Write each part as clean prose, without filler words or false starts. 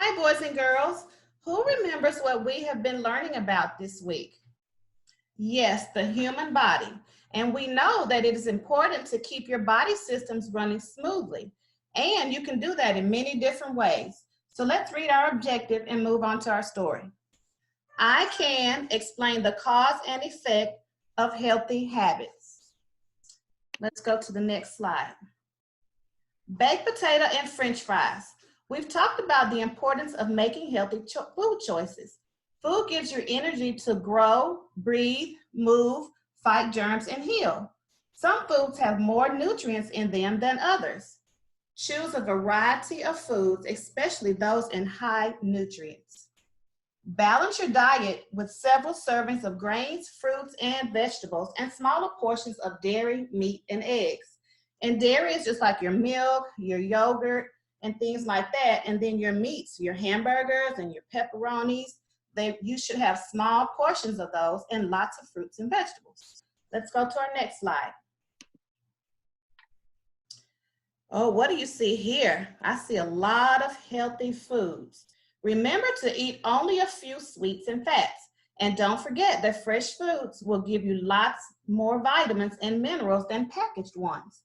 Hi, boys and girls. Who remembers what we have been learning about this week? Yes, the human body. And we know that it is important to keep your body systems running smoothly. And you can do that in many different ways. So let's read our objective and move on to our story. I can explain the cause and effect of healthy habits. Let's go to the next slide. Baked potato and French fries. We've talked about the importance of making healthy food choices. Food gives you energy to grow, breathe, move, fight germs, and heal. Some foods have more nutrients in them than others. Choose a variety of foods, especially those in high nutrients. Balance your diet with several servings of grains, fruits, and vegetables, and smaller portions of dairy, meat, and eggs. And dairy is just like your milk, your yogurt, and things like that. And then your meats, your hamburgers and your pepperonis, you should have small portions of those and lots of fruits and vegetables. Let's go to our next slide. Oh, what do you see here? I see a lot of healthy foods. Remember to eat only a few sweets and fats. And don't forget that fresh foods will give you lots more vitamins and minerals than packaged ones.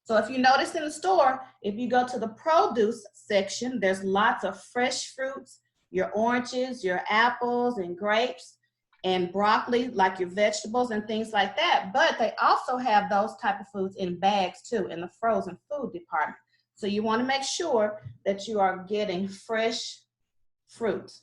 So if you notice in the store, if you go to the produce section, there's lots of fresh fruits, your oranges, your apples and grapes, and broccoli, like your vegetables and things like that. But they also have those type of foods in bags too, in the frozen food department. So you want to make sure that you are getting fresh fruits.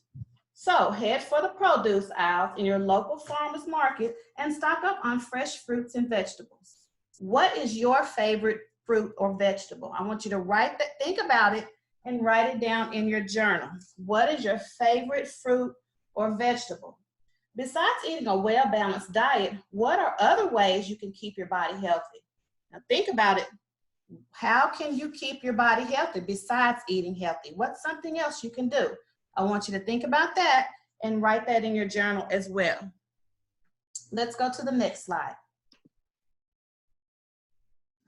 So head for the produce aisles in your local farmer's market and stock up on fresh fruits and vegetables. What is your favorite fruit or vegetable? I want you to think about it and write it down in your journal. What is your favorite fruit or vegetable? Besides eating a well-balanced diet, what are other ways you can keep your body healthy? Now think about it. How can you keep your body healthy besides eating healthy? What's something else you can do? I want you to think about that and write that in your journal as well. Let's go to the next slide.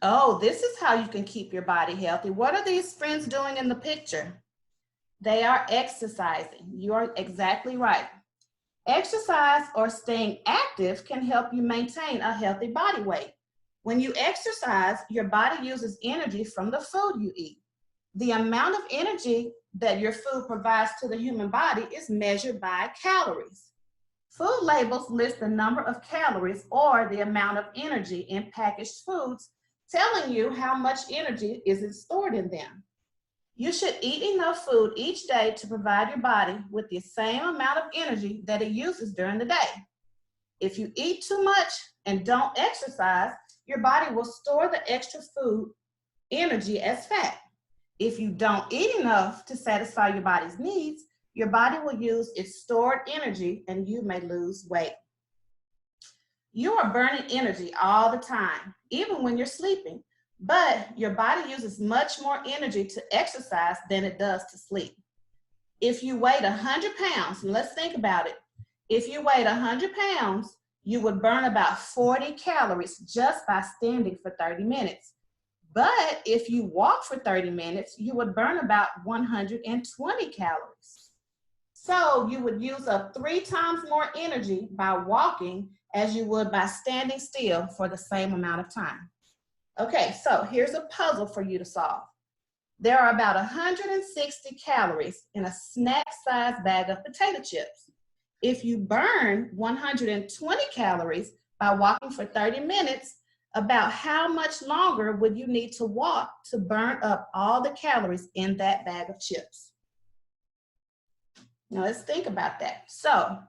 Oh, this is how you can keep your body healthy. What are these friends doing in the picture? They are exercising. You are exactly right. Exercise or staying active can help you maintain a healthy body weight. When you exercise, your body uses energy from the food you eat. The amount of energy that your food provides to the human body is measured by calories. Food labels list the number of calories or the amount of energy in packaged foods, telling you how much energy is stored in them. You should eat enough food each day to provide your body with the same amount of energy that it uses during the day. If you eat too much and don't exercise, your body will store the extra food energy as fat. If you don't eat enough to satisfy your body's needs, your body will use its stored energy and you may lose weight. You are burning energy all the time, even when you're sleeping, but your body uses much more energy to exercise than it does to sleep. If you weighed 100 pounds, and let's think about it, if you weighed 100 pounds, you would burn about 40 calories just by standing for 30 minutes. But if you walk for 30 minutes, you would burn about 120 calories. So you would use up 3 times more energy by walking as you would by standing still for the same amount of time. Okay, so here's a puzzle for you to solve. There are about 160 calories in a snack-sized bag of potato chips. If you burn 120 calories by walking for 30 minutes, about how much longer would you need to walk to burn up all the calories in that bag of chips? Now let's think about that. So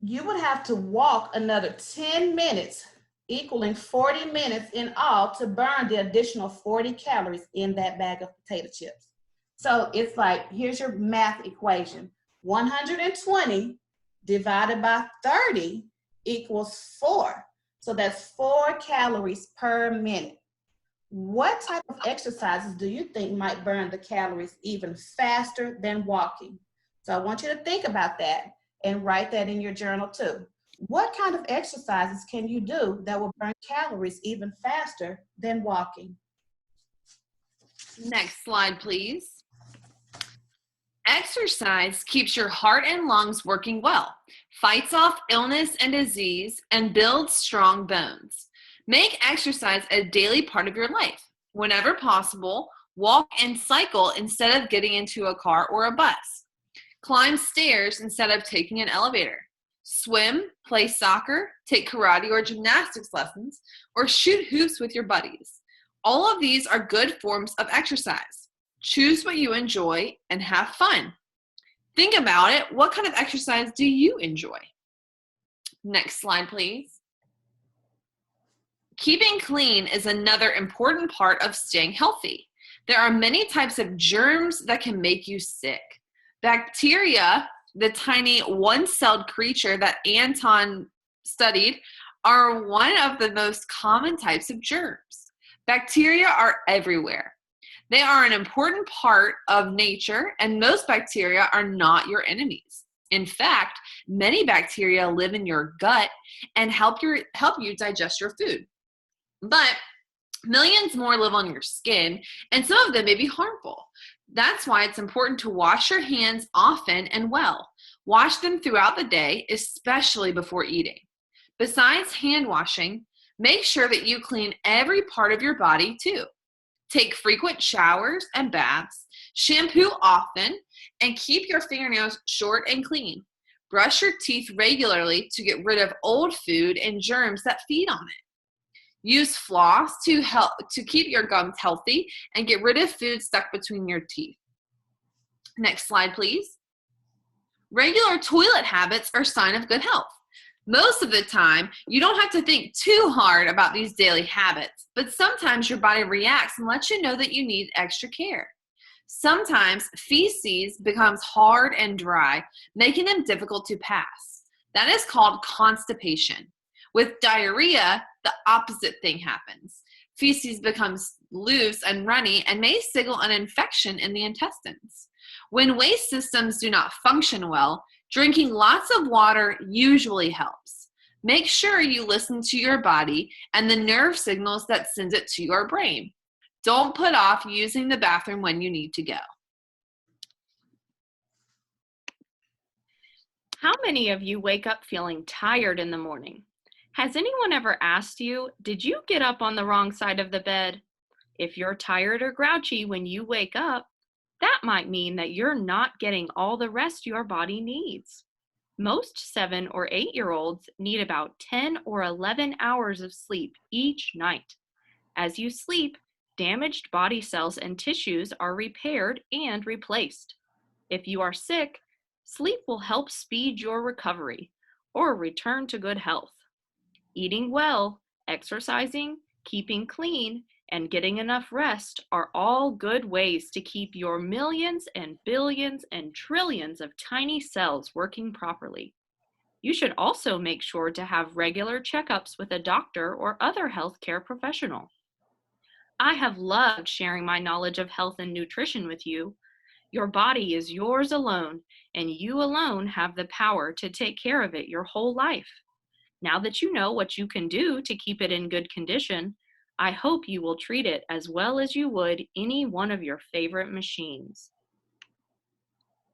you would have to walk another 10 minutes, equaling 40 minutes in all, to burn the additional 40 calories in that bag of potato chips. So it's like, here's your math equation. 120 divided by 30 equals 4. So that's 4 calories per minute. What type of exercises do you think might burn the calories even faster than walking? So I want you to think about that and write that in your journal too. What kind of exercises can you do that will burn calories even faster than walking? Next slide, please. Exercise keeps your heart and lungs working well, fights off illness and disease, and builds strong bones. Make exercise a daily part of your life. Whenever possible, walk and cycle instead of getting into a car or a bus. Climb stairs instead of taking an elevator. Swim, play soccer, take karate or gymnastics lessons, or shoot hoops with your buddies. All of these are good forms of exercise. Choose what you enjoy and have fun. Think about it. What kind of exercise do you enjoy? Next slide, please. Keeping clean is another important part of staying healthy. There are many types of germs that can make you sick. Bacteria, the tiny one-celled creature that Anton studied, are one of the most common types of germs. Bacteria are everywhere. They are an important part of nature, and most bacteria are not your enemies. In fact, many bacteria live in your gut and help you digest your food. But millions more live on your skin, and some of them may be harmful. That's why it's important to wash your hands often and well. Wash them throughout the day, especially before eating. Besides hand washing, make sure that you clean every part of your body too. Take frequent showers and baths, shampoo often, and keep your fingernails short and clean. Brush your teeth regularly to get rid of old food and germs that feed on it. Use floss to keep your gums healthy and get rid of food stuck between your teeth. Next slide, please. Regular toilet habits are a sign of good health. Most of the time, you don't have to think too hard about these daily habits, but sometimes your body reacts and lets you know that you need extra care. Sometimes feces becomes hard and dry, making them difficult to pass. That is called constipation. With diarrhea, the opposite thing happens. Feces becomes loose and runny and may signal an infection in the intestines. When waste systems do not function well, drinking lots of water usually helps. Make sure you listen to your body and the nerve signals that send it to your brain. Don't put off using the bathroom when you need to go. How many of you wake up feeling tired in the morning? Has anyone ever asked you, did you get up on the wrong side of the bed? If you're tired or grouchy when you wake up, that might mean that you're not getting all the rest your body needs. Most 7 or 8-year-olds need about 10 or 11 hours of sleep each night. As you sleep, damaged body cells and tissues are repaired and replaced. If you are sick, sleep will help speed your recovery or return to good health. Eating well, exercising, keeping clean, and getting enough rest are all good ways to keep your millions and billions and trillions of tiny cells working properly. You should also make sure to have regular checkups with a doctor or other healthcare professional. I have loved sharing my knowledge of health and nutrition with you. Your body is yours alone, and you alone have the power to take care of it your whole life. Now that you know what you can do to keep it in good condition, I hope you will treat it as well as you would any one of your favorite machines.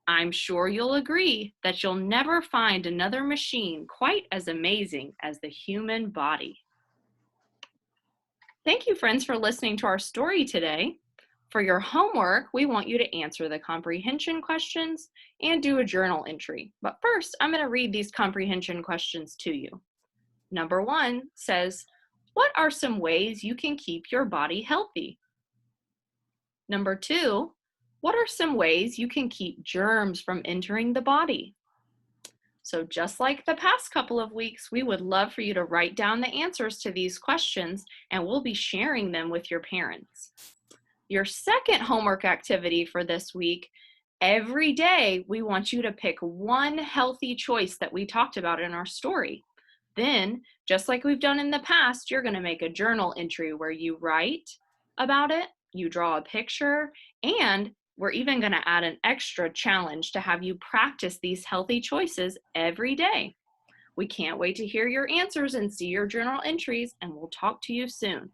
I'm sure you'll agree that you'll never find another machine quite as amazing as the human body. Thank you, friends, for listening to our story today. For your homework, we want you to answer the comprehension questions and do a journal entry. But first, I'm going to read these comprehension questions to you. Number 1 says, what are some ways you can keep your body healthy? Number 2, what are some ways you can keep germs from entering the body? So just like the past couple of weeks, we would love for you to write down the answers to these questions, and we'll be sharing them with your parents. Your second homework activity for this week, every day we want you to pick one healthy choice that we talked about in our story. Then, just like we've done in the past, you're going to make a journal entry where you write about it, you draw a picture, and we're even going to add an extra challenge to have you practice these healthy choices every day. We can't wait to hear your answers and see your journal entries, and we'll talk to you soon.